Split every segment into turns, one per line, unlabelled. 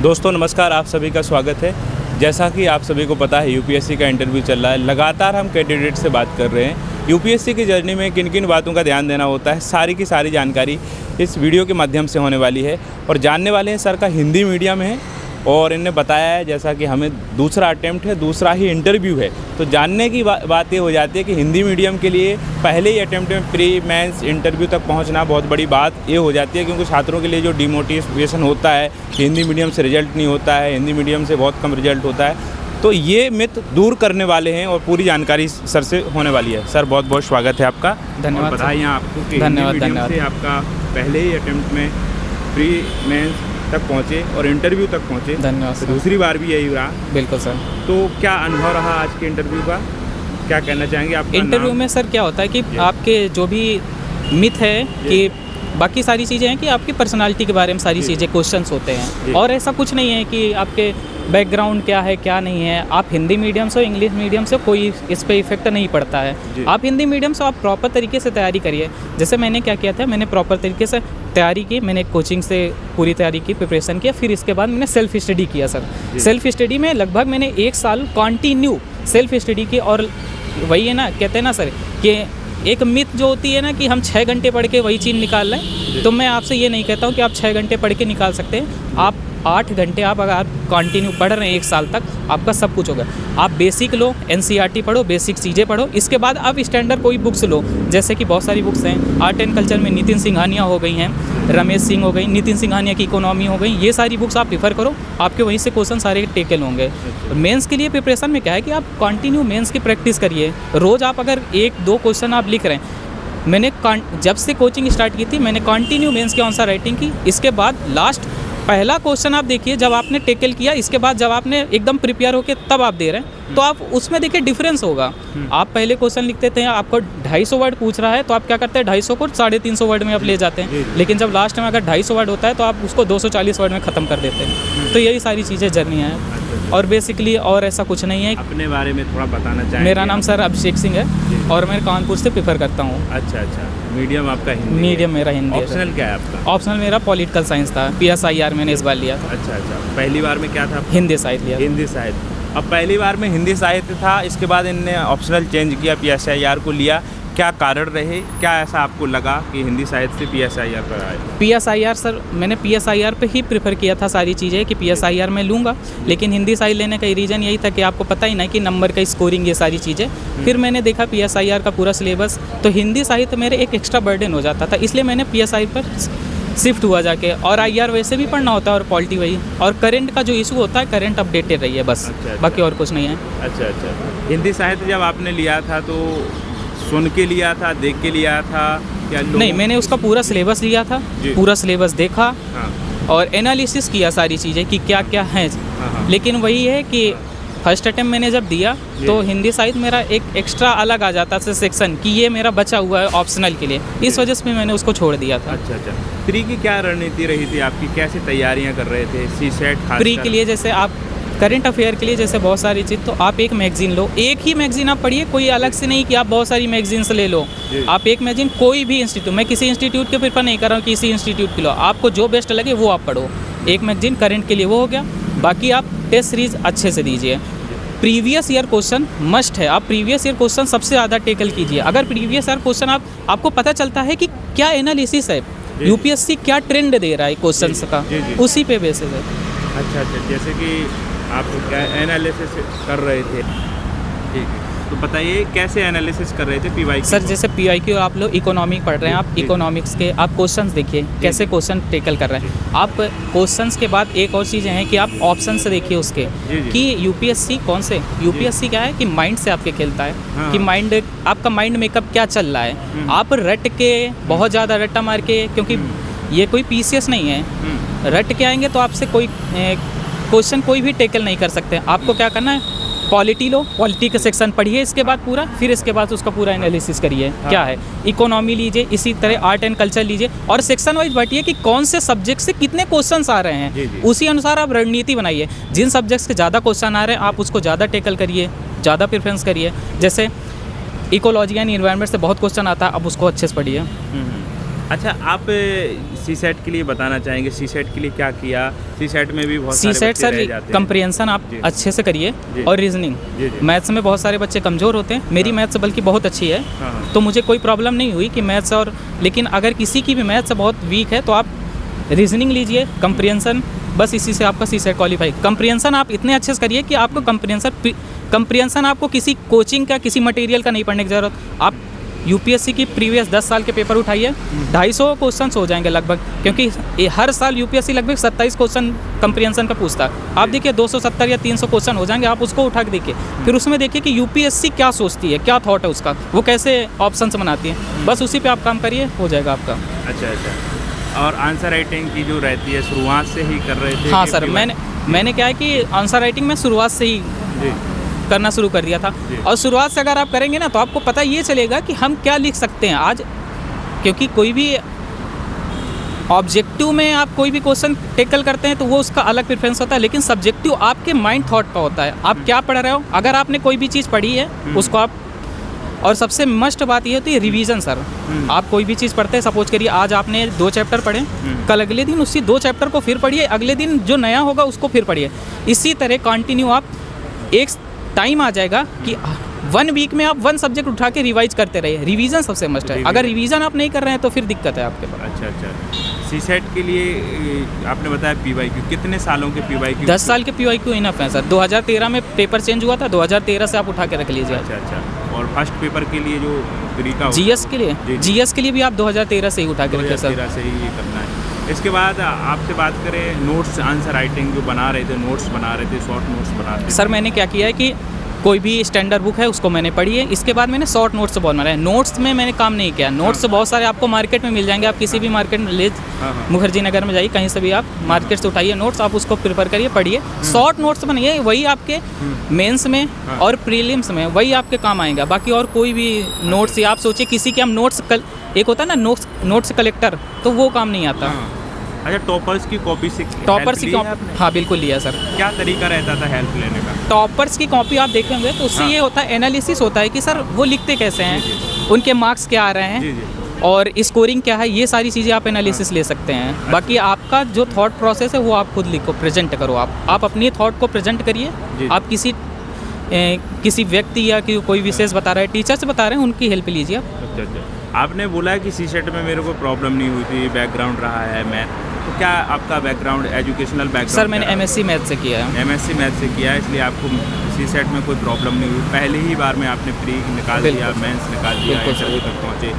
दोस्तों नमस्कार, आप सभी का स्वागत है। जैसा कि आप सभी को पता है यूपीएससी का इंटरव्यू चल रहा है। लगातार हम कैंडिडेट से बात कर रहे हैं। यूपीएससी की जर्नी में किन किन बातों का ध्यान देना होता है, सारी की सारी जानकारी इस वीडियो के माध्यम से होने वाली है। और जानने वाले हैं सर का हिंदी मीडियम है और इन्हें बताया है जैसा कि हमें दूसरा अटेम्प्ट है, दूसरा ही इंटरव्यू है। तो जानने की बात ये हो जाती है कि हिंदी मीडियम के लिए पहले ही अटेम्प्ट में प्री मेंस इंटरव्यू तक पहुंचना बहुत बड़ी बात ये हो जाती है, क्योंकि छात्रों के लिए जो डिमोटिवेशन होता है कि हिंदी मीडियम से रिजल्ट नहीं होता है, हिंदी मीडियम से बहुत कम रिजल्ट होता है, तो ये मिथ दूर करने वाले हैं और पूरी जानकारी सर से होने वाली है। सर बहुत बहुत स्वागत है आपका।
धन्यवाद।
बताइए आपको कि हिंदी मीडियम से आपका पहले ही अटेम्प्ट में प्री मेंस तक पहुँचे और इंटरव्यू तक पहुँचे।
धन्यवाद।
तो दूसरी बार भी यही रहा।
बिल्कुल सर।
तो क्या अनुभव रहा आज के इंटरव्यू का, क्या कहना चाहेंगे आप?
इंटरव्यू में सर क्या होता है कि आपके जो भी मिथ है कि बाकी सारी चीज़ें हैं कि आपकी पर्सनालिटी के बारे में सारी चीज़ें क्वेश्चंस होते हैं, और ऐसा कुछ नहीं है कि आपके बैकग्राउंड क्या है क्या नहीं है। आप हिंदी मीडियम से इंग्लिश मीडियम से कोई इस पर इफेक्ट नहीं पड़ता है। आप हिंदी मीडियम से आप प्रॉपर तरीके से तैयारी करिए। जैसे मैंने क्या किया था, मैंने प्रॉपर तरीके से तैयारी की, मैंने कोचिंग से पूरी तैयारी की, प्रिपरेशन किया, फिर इसके बाद मैंने सेल्फ स्टडी किया सर। सेल्फ स्टडी में लगभग मैंने 1 साल कॉन्टीन्यू सेल्फ स्टडी की। और वही है ना, कहते हैं ना सर कि एक मिथ जो होती है ना कि हम 6 घंटे पढ़ के वही चीज़ निकाल रहे हैं, तो मैं आपसे ये नहीं कहता हूँ कि आप 6 घंटे पढ़ के निकाल सकते हैं। आप 8 घंटे आप अगर आप कंटिन्यू पढ़ रहे हैं 1 साल तक, आपका सब कुछ होगा। आप बेसिक लो, एनसीईआरटी पढ़ो, बेसिक चीज़ें पढ़ो, इसके बाद आप स्टैंडर्ड कोई बुक्स लो। जैसे कि बहुत सारी बुक्स हैं आर्ट एंड कल्चर में, नितिन सिंघानिया हो गई हैं, रमेश सिंह हो गई, नितिन सिंघानिया की इकोनॉमी हो गई, ये सारी बुक्स आप प्रीफर करो, आपके वहीं से क्वेश्चन सारे टेकल होंगे। मेंस के लिए प्रिपरेशन में क्या है कि आप कंटिन्यू मेंस की प्रैक्टिस करिए। रोज़ आप अगर 1-2 क्वेश्चन आप लिख रहे हैं, मैंने जब से कोचिंग स्टार्ट की थी मैंने कंटिन्यू मेंस के आंसर राइटिंग की। इसके बाद लास्ट पहला क्वेश्चन आप देखिए, जब आपने टेकल किया, इसके बाद जब आपने एकदम प्रिपेयर होकर तब आप दे रहे हैं, तो आप उसमें देखिए डिफरेंस होगा। आप पहले क्वेश्चन लिखते थे, आपको 250 वर्ड पूछ रहा है तो आप क्या करते हैं, 250 को 350 वर्ड में आप ले जाते हैं। लेकिन जब लास्ट में अगर 250 वर्ड होता है तो आप उसको 240 वर्ड में ख़त्म कर देते हैं। तो यही सारी चीज़ें जर्नी है और बेसिकली और ऐसा कुछ नहीं है।
अपने बारे में थोड़ा बताना चाहेंगे?
मेरा नाम सर अभिषेक सिंह है और मैं कानपुर से प्रेफर करता हूँ।
अच्छा, मीडियम आपका हिंदी?
मीडियम मेरा हिंदी।
ऑप्शनल क्या है आपका?
ऑप्शनल मेरा पॉलिटिकल साइंस था, PSIR मैंने इस बार लिया था।
अच्छा, पहली बार में क्या था?
हिंदी साहित्य लिया।
हिंदी साहित्य। अब पहली बार में हिंदी साहित्य था, इसके बाद इनने ऑप्शनल चेंज किया, PSIR को लिया। क्या कारण रहे, क्या ऐसा आपको लगा कि हिंदी साहित्य से PSIR पर आए?
PSIR सर, मैंने PSIR पे ही प्रेफर किया था सारी चीज़ें कि PSIR में लूँगा, लेकिन हिंदी साहित्य लेने का रीज़न यही था कि आपको पता ही ना कि नंबर का स्कोरिंग, ये सारी चीज़ें। फिर मैंने देखा PSIR का पूरा सिलेबस, तो हिंदी साहित्य मेरे एक एक्स्ट्रा बर्डन हो जाता था, इसलिए मैंने PSI पर शिफ्ट हुआ जाके। और IR वैसे भी पढ़ना होता है और पॉलिटी वही, और करंट का जो इशू होता है, करंट अपडेटेड रही है बस।
अच्छा।
बाकी और कुछ नहीं है।
अच्छा। हिंदी साहित्य जब आपने लिया था तो सुन के लिया था, देख के लिया था, क्या?
नहीं, मैंने उसका पूरा सिलेबस लिया था, पूरा सिलेबस देखा।
हाँ।
और एनालिसिस किया सारी चीज़ें कि क्या क्या हैं।
हाँ।
लेकिन वही है कि फर्स्ट अटेम्प्ट मैंने जब दिया तो हिंदी साहित्य मेरा एक एक्स्ट्रा अलग आ जाता था सेक्शन कि ये मेरा बचा हुआ है ऑप्शनल के लिए, इस वजह से मैंने उसको छोड़ दिया था।
अच्छा। प्री की क्या रणनीति रही थी आपकी, कैसे तैयारियां कर रहे थे? CSET
प्री के लिए जैसे आप करंट अफेयर के लिए जैसे बहुत सारी चीज़, तो आप एक मैगजीन लो, एक ही मैगजीन आप पढ़िए, कोई अलग से नहीं कि आप बहुत सारी मैगजीन्स ले लो। आप एक मैगजीन कोई भी इंस्टीट्यूट, मैं किसी इंस्टीट्यूट के प्रेफर नहीं कर रहा हूँ कि इसी इंस्टीट्यूट की लो, आपको जो बेस्ट लगे वो आप पढ़ो। एक मैगजीन करंट के लिए वो हो गया, बाकी आप टेस्ट सीरीज अच्छे से दीजिए। प्रीवियस ईयर क्वेश्चन मस्ट है, आप प्रीवियस ईयर क्वेश्चन सबसे ज़्यादा टेकल कीजिए। अगर प्रीवियस ईयर क्वेश्चन आपको पता चलता है कि क्या एनालिसिस है, UPSC क्या ट्रेंड दे रहा है क्वेश्चंस का, उसी पे बेसिस है।
अच्छा, जैसे कि आप क्या एनालिसिस कर रहे थे? ठीक है, तो बताइए कैसे एनालिसिस कर रहे थे PYQ?
सर जैसे PYQ आप लोग इकोनॉमिक पढ़ रहे हैं, आप इकोनॉमिक्स के आप क्वेश्चंस देखिए कैसे क्वेश्चन टेकल कर रहे हैं। आप क्वेश्चंस के बाद एक और चीज़ें हैं कि आप ऑप्शन से देखिए उसके कि UPSC कौन से, UPSC क्या है कि माइंड से आपके खेलता है। हाँ। कि माइंड, आपका माइंड मेकअप क्या चल रहा है। आप रट के बहुत ज़्यादा रट्टा मार के, क्योंकि ये कोई PCS नहीं है, रट के आएंगे तो आपसे कोई क्वेश्चन कोई भी टेकल नहीं कर सकते। आपको क्या करना है, पॉलिटी लो, पॉलिटी का सेक्शन पढ़िए इसके बाद पूरा, फिर इसके बाद उसका पूरा एनालिसिस करिए। हाँ। क्या है, इकोनॉमी लीजिए, इसी तरह आर्ट एंड कल्चर लीजिए और सेक्शन वाइज बांटिए कि कौन से सब्जेक्ट से कितने क्वेश्चंस आ रहे हैं। उसी अनुसार आप रणनीति बनाइए। जिन सब्जेक्ट्स के ज़्यादा क्वेश्चन आ रहे हैं आप उसको ज़्यादा टेकल करिए, ज़्यादा प्रेफरेंस करिए। जैसे इकोलॉजी एंड इन्वायरमेंट से बहुत क्वेश्चन आता है, अब उसको अच्छे से पढ़िए।
अच्छा, आप सीसेट के लिए बताना चाहेंगे, सीसेट के लिए क्या किया? सीसेट में भी बहुत सारे
सीसेट
बच्चे
सर
रह जाते हैं।
कंप्रिहेंशन आप
जी।
अच्छे से करिए
जी।
और रीजनिंग।
जी, जी।
मैथ्स में बहुत सारे बच्चे कमज़ोर होते हैं, मेरी मैथ्स बल्कि बहुत अच्छी है,
हाँ, हाँ।
तो मुझे कोई प्रॉब्लम नहीं हुई कि मैथ्स और, लेकिन अगर किसी की भी मैथ्स बहुत वीक है तो आप रीजनिंग लीजिए, कंप्रिहेंशन, बस इसी से आपका सीसेट क्वालिफाई। कंप्रिहेंशन आप इतने अच्छे से करिए कि आपको कंप्रिहेंशन आपको किसी कोचिंग का, किसी मटेरियल का नहीं पढ़ने की ज़रूरत। आप यूपीएससी की प्रीवियस 10 साल के पेपर उठाइए, 250 क्वेश्चन हो जाएंगे लगभग, क्योंकि हर साल यूपीएससी लगभग 27 क्वेश्चन कंप्रिहेंशन का पूछता है। आप देखिए 270 या 300 क्वेश्चन हो जाएंगे, आप उसको उठा के देखिए, फिर उसमें देखिए कि यूपीएससी क्या सोचती है, क्या थॉट है उसका, वो कैसे ऑप्शंस बनाती है, बस उसी पे आप काम करिए, हो जाएगा आपका।
अच्छा अच्छा। और आंसर राइटिंग की जो रहती है शुरुआत से ही कर रहे थे?
हाँ
कि
सर,
फिर-
मैंने क्या है कि आंसर राइटिंग में शुरुआत से ही
जी
करना शुरू कर दिया था,
जी।
और शुरुआत से अगर आप करेंगे ना तो आपको पता ये चलेगा कि हम क्या लिख सकते हैं आज, क्योंकि कोई भी ऑब्जेक्टिव में आप कोई भी क्वेश्चन टेकल करते हैं तो वो उसका अलग प्रेफरेंस होता है, लेकिन सब्जेक्टिव आपके माइंड थॉट का होता है, आप क्या पढ़ रहे हो। अगर आपने कोई भी चीज़ पढ़ी है उसको आप, और सबसे मस्ट बात ये होती है रिवीजन सर। आप कोई भी चीज़ पढ़ते हैं, सपोज करिए आज आपने 2 चैप्टर पढ़े, कल अगले दिन उसी 2 चैप्टर को फिर पढ़िए, अगले दिन जो नया होगा उसको फिर पढ़िए, इसी तरह कंटिन्यू। आप एक टाइम आ जाएगा कि 1 वीक में आप 1 सब्जेक्ट उठा के रिवाइज करते रहिए। रिवीजन सबसे मस्ट है, अगर रिवीजन आप नहीं कर रहे हैं तो फिर दिक्कत है आपके पास।
अच्छा अच्छा। सीसेट के लिए आपने बताया पीवाईक्यू, कितने सालों के पीवाईक्यू?
10 साल के पीवाईक्यू इनफ है सर। 2013 में पेपर चेंज हुआ था, 2013 से आप उठा के रख लीजिए।
अच्छा अच्छा। और फर्स्ट पेपर के लिए जो प्री का
जीएस के लिए,
जी।
जीएस के लिए भी आप 2013 से ही उठा के रखिए सर।
2013 से ही ये करना है। इसके बाद आपसे बात करें नोट्स, आंसर राइटिंग जो बना रहे थे, नोट्स बना रहे थे, शॉर्ट नोट्स बना रहे थे।
सर मैंने क्या किया है कि कोई भी स्टैंडर्ड बुक है उसको मैंने पढ़ी है, इसके बाद मैंने शॉर्ट नोट्स से बहुत मारा है। नोट्स में मैंने काम नहीं किया, नोट्स बहुत सारे आपको मार्केट में मिल जाएंगे, आप किसी भी मार्केट में ले,
हाँ, हाँ।
मुखर्जी नगर में जाइए, कहीं से भी आप मार्केट से उठाइए नोट्स, आप उसको प्रिफर करिए, पढ़िए। शॉर्ट नोट्स बनाइए, वही आपके मेंस में
हाँ।
और प्रीलिम्स में वही आपके काम आएगा। बाकी और कोई भी नोट्स, या आप सोचिए किसी के हम नोट्स एक होता है ना नोट्स कलेक्टर, तो वो काम नहीं आता।
हाँ। अच्छा, टॉपर्स की कॉपी से
टॉपर्स की
help ली है
कॉपी,
आपने?
हाँ बिल्कुल लिया सर।
क्या तरीका रहता था हेल्प लेने का?
टॉपर्स की कॉपी आप देखे होंगे तो उससे
हाँ।
ये होता है, एनालिसिस होता है कि सर वो लिखते कैसे हैं, उनके मार्क्स क्या आ रहे
जी
हैं
जी।
और स्कोरिंग क्या है, ये सारी चीज़ें आप एनालिसिस ले सकते हैं। बाकी आपका जो थॉट प्रोसेस है वो आप खुद लिखो, प्रेजेंट करो, आप अपनी थॉट को प्रेजेंट करिए।
जी।
आप किसी व्यक्ति या कोई विशेष बता रहा है, टीचर से बता रहे हैं, उनकी हेल्प लीजिए आप।
अच्छा अच्छा। आपने बोला है कि सीसेट में मेरे को प्रॉब्लम नहीं हुई थी, बैकग्राउंड रहा है मैथ, तो क्या आपका बैकग्राउंड, एजुकेशनल बैकग्राउंड?
सर मैंने एमएससी मैथ से किया है।
एमएससी मैथ से किया है, इसलिए आपको सीसेट में कोई प्रॉब्लम नहीं हुई। पहली ही बार में आपने प्री निकाल दिया,
बिल्कुल।
मेंस निकाल दिया,
बिल्कुल
इंटरव्यू तक पहुँचे।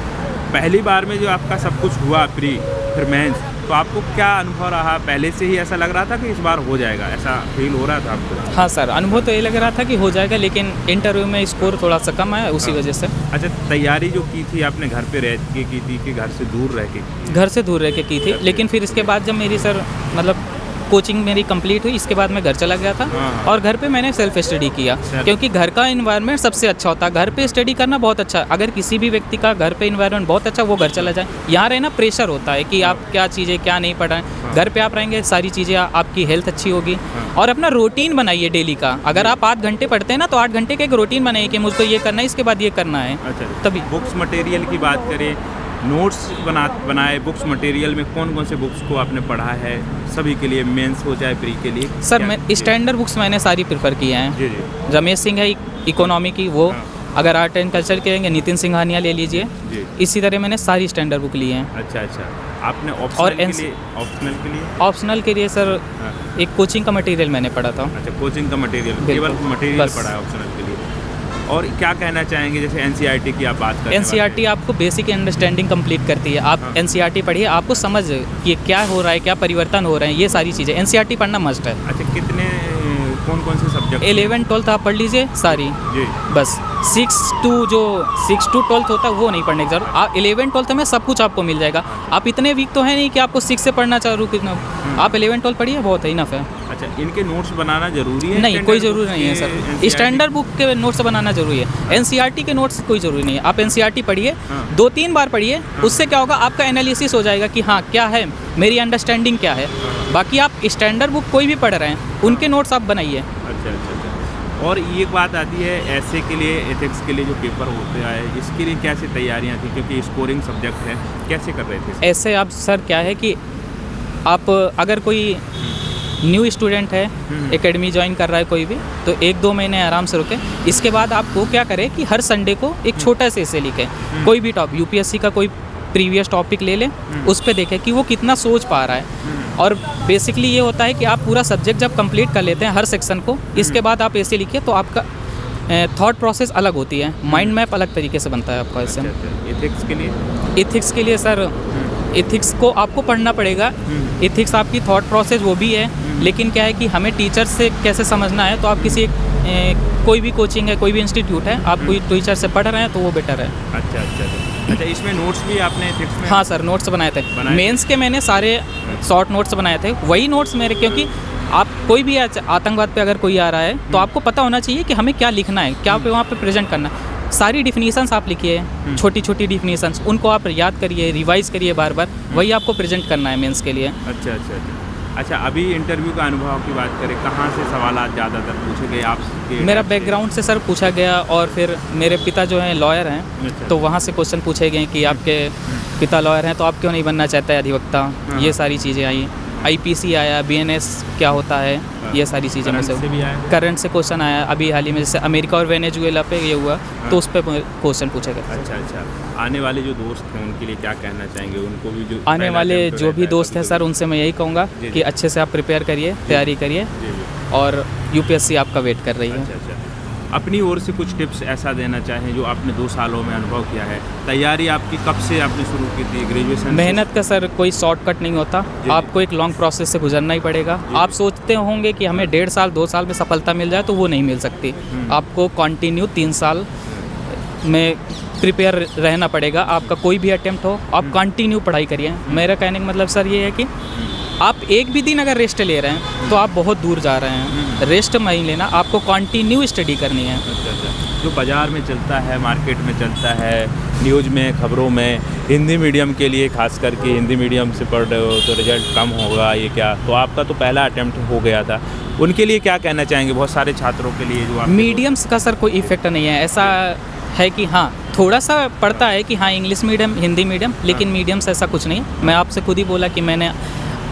पहली बार में जो आपका सब कुछ हुआ प्री फिर मेंस, तो आपको क्या अनुभव रहा? पहले से ही ऐसा लग रहा था कि इस बार हो जाएगा, ऐसा फील हो रहा था आपको?
हाँ सर, अनुभव तो ये लग रहा था कि हो जाएगा, लेकिन इंटरव्यू में स्कोर थोड़ा सा कम आया, उसी वजह से।
अच्छा, तैयारी जो की थी आपने घर पे रह के की थी कि घर से दूर रह के की थी?
घर से दूर रह के की थी, लेकिन फिर इसके बाद जब मेरी सर मतलब कोचिंग मेरी कंप्लीट हुई, इसके बाद मैं घर चला गया था
हाँ।
और घर पे मैंने सेल्फ स्टडी किया, क्योंकि घर का इन्वायरमेंट सबसे अच्छा होता है। घर पे स्टडी करना बहुत अच्छा है। अगर किसी भी व्यक्ति का घर पे इन्वायरमेंट बहुत अच्छा, वो घर चला जाए। यहाँ रहना प्रेशर होता है कि आप क्या चीज़ें क्या नहीं पढ़ रहे हैं। घर पे आप रहेंगे, सारी चीज़ें, आपकी हेल्थ अच्छी होगी। और अपना रूटीन बनाइए डेली का। अगर आप 8 घंटे पढ़ते हैं ना, तो 8 घंटे का एक रूटीन बनाइए कि मुझको ये करना है, इसके बाद ये करना है।
अच्छा,
तभी
बुक्स मटेरियल की बात करें, नोट्स बनाए, बुक्स मटेरियल में कौन कौन से बुक्स को आपने पढ़ा है सभी के लिए, मेंस हो चाहे प्री के लिए?
सर
क्या-
मैं स्टैंडर्ड बुक्स मैंने सारी प्रेफर किए हैं।
जी जी
रमेश सिंह है इकोनॉमी की, वो
हाँ।
अगर आर्ट एंड कल्चर के लेंगे नितिन सिंघानिया ले लीजिए।
जी।
इसी तरह मैंने सारी स्टैंडर्ड बुक ली हैं।
अच्छा अच्छा। आपने
और
ऑप्शनल के
NC
लिए, ऑप्शनल के लिए?
ऑप्शनल के लिए सर
हाँ।
एक कोचिंग का मटेरियल मैंने पढ़ा था।
अच्छा, कोचिंग का मटेरियल,
बिल्कुल।
केवल मटेरियल
बस।
पढ़ा है ऑप्शनल के लिए। और क्या कहना चाहेंगे, जैसे एनसीईआरटी की आप बात करते हैं?
एनसीईआरटी आपको बेसिक अंडरस्टैंडिंग कंप्लीट करती है। आप
हाँ।
एनसीईआरटी पढ़िए, आपको समझ कि क्या हो रहा है, क्या परिवर्तन हो रहे हैं, ये सारी चीज़ें एनसीईआरटी पढ़ना मस्ट है।
अच्छा, कितने कौन कौन से सब्जेक्ट?
11 12 आप पढ़ लीजिए सारी,
जी।
बस 6 to 12 होता है वो नहीं पढ़ने की जरूरत। आप 11 12 में सब कुछ आपको मिल जाएगा। आप इतने वीक तो है नहीं कि आपको 6 से पढ़ना चालू करना। आप 11 12 पढ़िए, बहुत है, इनफ है।
अच्छा, इनके नोट्स बनाना जरूरी है?
नहीं, कोई ज़रूरी नहीं है सर। स्टैंडर्ड बुक के नोट्स बनाना जरूरी है। एनसीईआरटी के नोट्स कोई ज़रूरी नहीं है। आप एनसीईआरटी पढ़िए,
हाँ।
2-3 बार पढ़िए, उससे क्या होगा, आपका एनालिसिस हो जाएगा कि हाँ क्या है, मेरी अंडरस्टैंडिंग क्या है। बाकी आप स्टैंडर्ड बुक कोई भी पढ़ रहे हैं, उनके नोट्स आप बनाइए।
अच्छा अच्छा अच्छा। और ये बात आती है ऐसे के लिए, एथिक्स के लिए जो पेपर होते हैं, इसके लिए कैसे तैयारियां थी, क्योंकि स्कोरिंग सब्जेक्ट है, कैसे कर रहे थे?
ऐसे आप सर क्या है कि आप अगर कोई न्यू स्टूडेंट है, एकेडमी ज्वाइन कर रहा है कोई भी, तो 1-2 महीने आराम से रुके। इसके बाद आपको क्या करें कि हर संडे को एक छोटा सा ऐसे लिखें, कोई भी टॉपिक, यूपीएससी का कोई प्रीवियस टॉपिक ले लें, उस पर देखें कि वो कितना सोच पा रहा है। और बेसिकली ये होता है कि आप पूरा सब्जेक्ट जब कंप्लीट कर लेते हैं हर सेक्शन को, इसके बाद आप ऐसे लिखिए तो आपका थॉट प्रोसेस अलग होती है, माइंड मैप अलग तरीके से बनता है आपका। ऐसे
एथिक्स के लिए,
एथिक्स के लिए सर, एथिक्स को आपको पढ़ना पड़ेगा। एथिक्स आपकी थॉट प्रोसेस वो भी है, लेकिन क्या है कि हमें टीचर से कैसे समझना है, तो आप किसी कोई भी कोचिंग है, कोई भी इंस्टीट्यूट है, आप कोई टीचर से पढ़ रहे हैं तो वो बेटर है।
अच्छा, इसमें नोट्स भी आपने एथिक्स में?
हाँ सर, नोट्स बनाए थे। मेंस के मैंने सारे शॉर्ट नोट्स बनाए थे, वही नोट्स मेरे, क्योंकि आप कोई भी आतंकवाद पे अगर कोई आ रहा है तो आपको पता होना चाहिए कि हमें क्या लिखना है, क्या पे वहाँ पे प्रेजेंट करना है। सारी डिफिनीशंस आप लिखिए, छोटी छोटी डिफिनीशंस, उनको आप याद करिए, रिवाइज करिए बार बार, वही आपको प्रेजेंट करना है मेंस के लिए।
अच्छा, अभी इंटरव्यू का अनुभव की बात करें, कहाँ से सवालात ज़्यादातर पूछे गए आपके?
मेरा बैकग्राउंड से सर पूछा गया, और फिर मेरे पिता जो हैं लॉयर हैं, तो वहाँ से क्वेश्चन पूछे गए कि आपके पिता लॉयर हैं तो आप क्यों नहीं बनना चाहते अधिवक्ता, ये सारी चीज़ें आई। आईपीसी आया, बीएनएस क्या होता है, ये सारी चीज़ें में से करंट से क्वेश्चन आया। अभी हाल ही में जैसे अमेरिका और वेनेजुएला पे ये हुआ, तो उस पर क्वेश्चन पूछा गया।
अच्छा, आने वाले जो दोस्त हैं उनके लिए क्या कहना चाहेंगे? उनको भी जो
आने वाले जो भी दोस्त हैं सर, उनसे मैं यही कहूँगा कि अच्छे से आप प्रिपेयर करिए, तैयारी करिए, और यूपीएससी आपका वेट कर रही है।
अच्छा, अपनी ओर से कुछ टिप्स ऐसा देना चाहें जो आपने 2 सालों में अनुभव किया है? तैयारी आपकी कब से आपने शुरू की थी? ग्रेजुएशन?
मेहनत का सर कोई शॉर्टकट नहीं होता, आपको एक लॉन्ग प्रोसेस से गुजरना ही पड़ेगा। आप सोचते होंगे कि हमें 1.5 साल 2 साल में सफलता मिल जाए, तो वो नहीं मिल सकती। आपको कंटिन्यू 3 साल में प्रिपेयर रहना पड़ेगा। आपका कोई भी अटेम्प्ट हो, आप कंटिन्यू पढ़ाई करिए। मेरा कहने का मतलब सर ये है कि आप एक भी दिन अगर रेस्ट ले रहे हैं तो आप बहुत दूर जा रहे हैं। रेस्ट नहीं लेना, आपको कंटिन्यू स्टडी करनी है।
अच्छा, जो बाज़ार में चलता है, मार्केट में चलता है, न्यूज़ में, खबरों में, हिंदी मीडियम के लिए खास करके, हिंदी मीडियम से पढ़ रहे हो तो रिजल्ट कम होगा, ये क्या? तो आपका तो पहला अटेम्प्ट हो गया था, उनके लिए क्या कहना चाहेंगे? बहुत सारे छात्रों के लिए जो
मीडियम्स का सर कोई इफेक्ट नहीं है। ऐसा है कि हाँ, थोड़ा सा पड़ता है कि हाँ इंग्लिश मीडियम, हिंदी मीडियम, लेकिन मीडियम्स ऐसा कुछ नहीं। मैं आपसे खुद ही बोला कि मैंने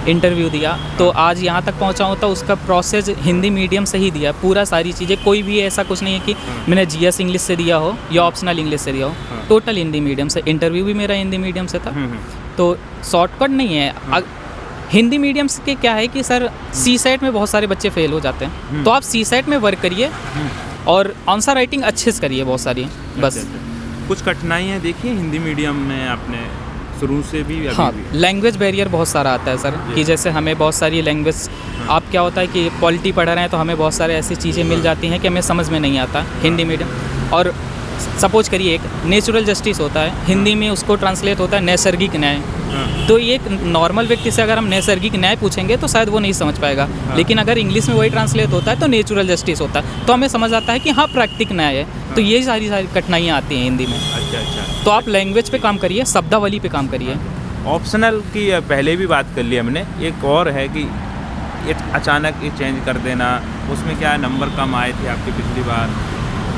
इंटरव्यू दिया तो आज यहाँ तक पहुँचा हूँ, तो उसका प्रोसेस हिंदी मीडियम से ही दिया पूरा, सारी चीज़ें। कोई भी ऐसा कुछ नहीं है कि मैंने जीएस इंग्लिश से दिया हो या ऑप्शनल इंग्लिश से दिया हो, टोटल हिंदी मीडियम से। इंटरव्यू भी मेरा हिंदी मीडियम से था, तो शॉर्टकट नहीं है। हिंदी मीडियम के क्या है कि सर सीसेट में बहुत सारे बच्चे फेल हो जाते हैं, तो आप सीसेट में वर्क करिए और आंसर राइटिंग अच्छे से करिए, बहुत सारी बस।
कुछ कठिनाइयाँ देखिए हिंदी मीडियम में आपने शुरू से भी?
हाँ, लैंग्वेज बैरियर बहुत सारा आता है सर, कि जैसे हमें बहुत सारी लैंग्वेज, आप क्या होता है कि पॉलिटी पढ़ रहे हैं तो हमें बहुत सारे ऐसी चीज़ें मिल जाती हैं कि हमें समझ में नहीं आता हिंदी मीडियम। और सपोज करिए एक नेचुरल जस्टिस होता है, हिंदी में उसको ट्रांसलेट होता है नैसर्गिक न्याय। तो ये एक नॉर्मल व्यक्ति से अगर हम नैसर्गिक न्याय पूछेंगे तो शायद वो नहीं समझ पाएगा, लेकिन अगर इंग्लिश में वही ट्रांसलेट होता है तो नेचुरल जस्टिस होता है, तो हमें समझ आता है कि हाँ प्राकृतिक न्याय है। तो ये सारी कठिनाइयाँ आती हैं हिंदी में।
अच्छा,
तो आप लैंग्वेज पे काम करिए, शब्दावली पे काम करिए।
ऑप्शनल की पहले भी बात कर ली हमने, एक और है कि अचानक ये चेंज कर देना, उसमें क्या है, नंबर कम आए थे आपके पिछली बार,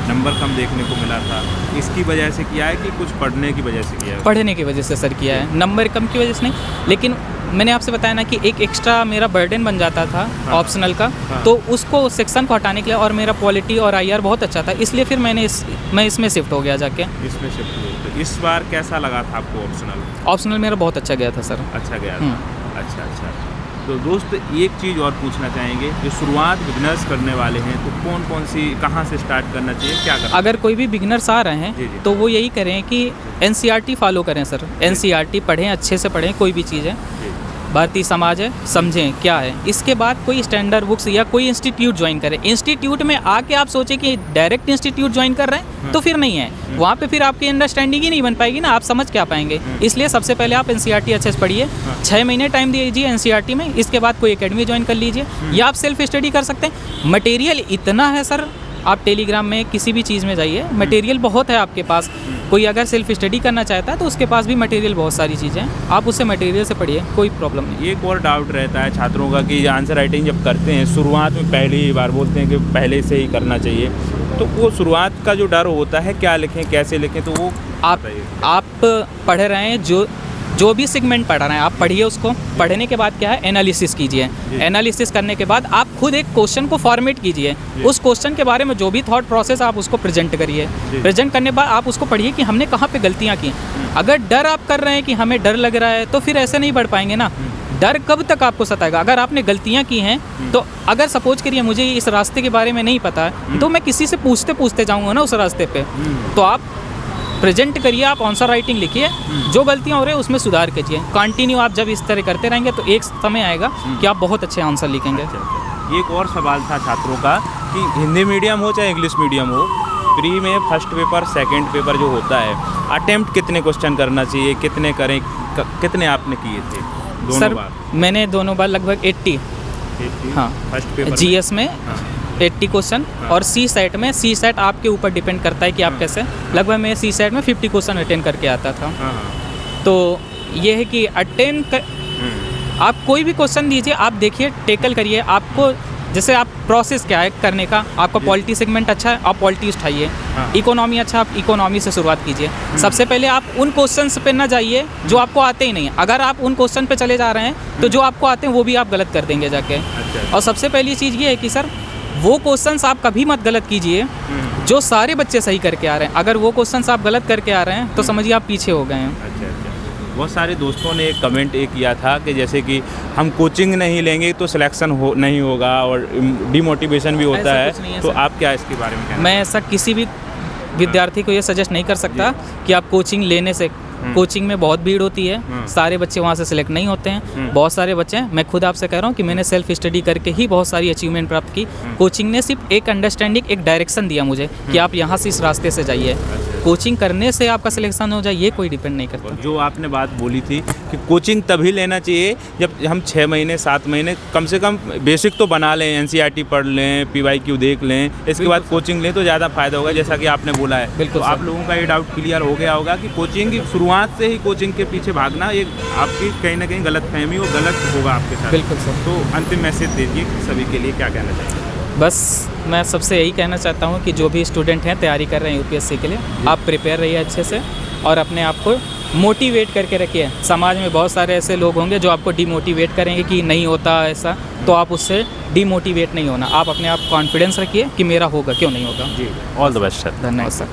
नंबर कम देखने को मिला था, इसकी वजह से किया है कि कुछ पढ़ने की वजह से किया है?
पढ़ने की वजह से सर किया है, नंबर कम की वजह से नहीं। लेकिन मैंने आपसे बताया ना कि एक एक्स्ट्रा मेरा बर्डन बन जाता था ऑप्शनल का, तो उसको सेक्शन को हटाने के लिए, और मेरा पॉलिटी और आईआर बहुत अच्छा था, इसलिए फिर मैं इसमें शिफ्ट हो गया जाके।
इसमें शिफ्ट हो गया। इस बार कैसा लगा था आपको ऑप्शनल?
ऑप्शनल मेरा बहुत अच्छा गया था सर।
अच्छा गया था। अच्छा। तो दोस्त एक चीज़ और पूछना चाहेंगे, जो शुरुआत बिगनर्स करने वाले हैं तो कौन सी, कहाँ से स्टार्ट करना चाहिए, क्या करना?
अगर कोई भी बिगनर्स आ रहे हैं तो वो यही करें कि एनसीईआरटी फॉलो करें सर। एनसीईआरटी पढ़ें, अच्छे से पढ़ें, कोई भी चीज़ है, भारतीय समाज है, समझें क्या है। इसके बाद कोई स्टैंडर्ड बुक्स या कोई इंस्टीट्यूट ज्वाइन करें। इंस्टीट्यूट में आके आप सोचें कि डायरेक्ट इंस्टीट्यूट ज्वाइन कर रहे हैं तो फिर नहीं है, वहाँ पे फिर आपकी अंडरस्टैंडिंग ही नहीं बन पाएगी ना, आप समझ क्या पाएंगे। इसलिए सबसे पहले आप एनसीईआरटी अच्छे से पढ़िए, 6 महीने टाइम दीजिए एनसीईआरटी में। इसके बाद कोई एकेडमी ज्वाइन कर लीजिए, या आप सेल्फ स्टडी कर सकते हैं। मटेरियल इतना है सर आप टेलीग्राम में किसी भी चीज़ में जाइए, मटेरियल बहुत है आपके पास। कोई अगर सेल्फ स्टडी करना चाहता है तो उसके पास भी मटेरियल बहुत सारी चीज़ें हैं, आप उससे मटेरियल से पढ़िए, कोई प्रॉब्लम नहीं।
एक और डाउट रहता है छात्रों का कि आंसर राइटिंग जब करते हैं शुरुआत में पहली बार बोलते हैं कि पहले से ही करना चाहिए, तो वो शुरुआत का जो डर होता है, क्या लिखें कैसे लिखें, तो वो
आप पढ़ रहे हैं, जो भी सेगमेंट पढ़ रहे हैं आप पढ़िए उसको। पढ़ने के बाद क्या है, एनालिसिस कीजिए। एनालिसिस करने के बाद आप खुद एक क्वेश्चन को फॉर्मेट कीजिए, उस क्वेश्चन के बारे में जो भी थॉट प्रोसेस आप उसको प्रेजेंट करिए। प्रेजेंट करने के बाद आप उसको पढ़िए कि हमने कहाँ पे गलतियाँ की। अगर डर आप कर रहे हैं कि हमें डर लग रहा है तो फिर ऐसे नहीं पढ़ पाएंगे ना। डर कब तक आपको सताएगा? अगर आपने गलतियाँ की हैं तो अगर सपोज करिए मुझे इस रास्ते के बारे में नहीं पता है तो मैं किसी से पूछते जाऊँगा ना उस रास्ते पे। तो आप प्रेजेंट करिए, आप आंसर राइटिंग लिखिए, जो गलतियाँ हो रही है उसमें सुधार कीजिए। कंटिन्यू आप जब इस तरह करते रहेंगे तो एक समय आएगा कि आप बहुत अच्छे आंसर लिखेंगे।
एक और सवाल था छात्रों का कि हिंदी मीडियम हो चाहे इंग्लिश मीडियम हो, प्री में फर्स्ट पेपर सेकंड पेपर जो होता है, अटेम्प्ट कितने क्वेश्चन करना चाहिए, कितने करें, कितने आपने किए थे दोनों
सर
बार?
मैंने दोनों बार लगभग 80 हाँ
फर्स्ट पेपर
जीएस में 80 क्वेश्चन और सी सेट में, सी सेट आपके ऊपर डिपेंड करता है कि आप कैसे। लगभग मैं सी सेट में 50 क्वेश्चन अटेंड करके आता था। तो ये है कि आप कोई भी क्वेश्चन दीजिए, आप देखिए, टेकल करिए। आपको जैसे आप प्रोसेस क्या है करने का, आपका पॉलिटी सेगमेंट अच्छा है, आप पॉलिटी उठाइए। इकोनॉमी अच्छा, आप इकोनॉमी से शुरुआत कीजिए। सबसे पहले आप उन क्वेश्चंस पे ना जाइए जो आपको आते ही नहीं है। अगर आप उन क्वेश्चन पे चले जा रहे हैं तो जो आपको आते हैं वो भी आप गलत कर देंगे जाके। और सबसे पहली चीज़ ये है कि सर वो क्वेश्चंस आप कभी मत गलत कीजिए जो सारे बच्चे सही करके आ रहे हैं। अगर वो क्वेश्चंस आप गलत करके आ रहे हैं तो समझिए आप पीछे हो गए हैं।
अच्छा। बहुत सारे दोस्तों ने एक कमेंट किया था कि जैसे कि हम कोचिंग नहीं लेंगे तो सिलेक्शन नहीं होगा और डिमोटिवेशन भी होता है, तो आप क्या इसके बारे में कहना?
मैं ऐसा किसी भी विद्यार्थी को ये सजेस्ट नहीं कर सकता कि आप कोचिंग लेने से। कोचिंग में बहुत भीड़ होती है, सारे बच्चे वहाँ से सिलेक्ट नहीं होते हैं। बहुत सारे बच्चे हैं, मैं खुद आपसे कह रहा हूँ कि मैंने सेल्फ स्टडी करके ही बहुत सारी अचीवमेंट प्राप्त की। कोचिंग ने सिर्फ एक अंडरस्टैंडिंग, एक डायरेक्शन दिया मुझे कि आप यहाँ से इस रास्ते से जाइए। कोचिंग करने से आपका सिलेक्शन हो जाए ये कोई डिपेंड नहीं करता।
जो आपने बात बोली थी कि कोचिंग तभी लेना चाहिए जब हम 6 महीने 7 महीने कम से कम बेसिक तो बना लें, एनसीईआरटी पढ़ लें, PYQ देख लें, इसके बाद कोचिंग लें तो ज़्यादा फायदा होगा, जैसा कि आपने बोला है।
बिल्कुल।
तो आप लोगों का ये डाउट क्लियर हो गया होगा कि कोचिंग की शुरुआत से ही कोचिंग के पीछे भागना ये आपकी कहीं ना कहीं गलतफहमी और गलत होगा आपके साथ।
बिल्कुल सर।
तो अंतिम मैसेज दीजिए सभी के लिए, क्या कहना चाहिए?
बस मैं सबसे यही कहना चाहता हूँ कि जो भी स्टूडेंट हैं तैयारी कर रहे हैं यूपीएससी के लिए, आप प्रिपेयर रहिए अच्छे से और अपने आप को मोटिवेट करके रखिए। समाज में बहुत सारे ऐसे लोग होंगे जो आपको डिमोटिवेट करेंगे कि नहीं होता ऐसा, तो आप उससे डिमोटिवेट नहीं होना। आप अपने आप कॉन्फिडेंस रखिए कि मेरा होगा, क्यों नहीं होगा।
जी, ऑल द बेस्ट सर।
धन्यवाद सर।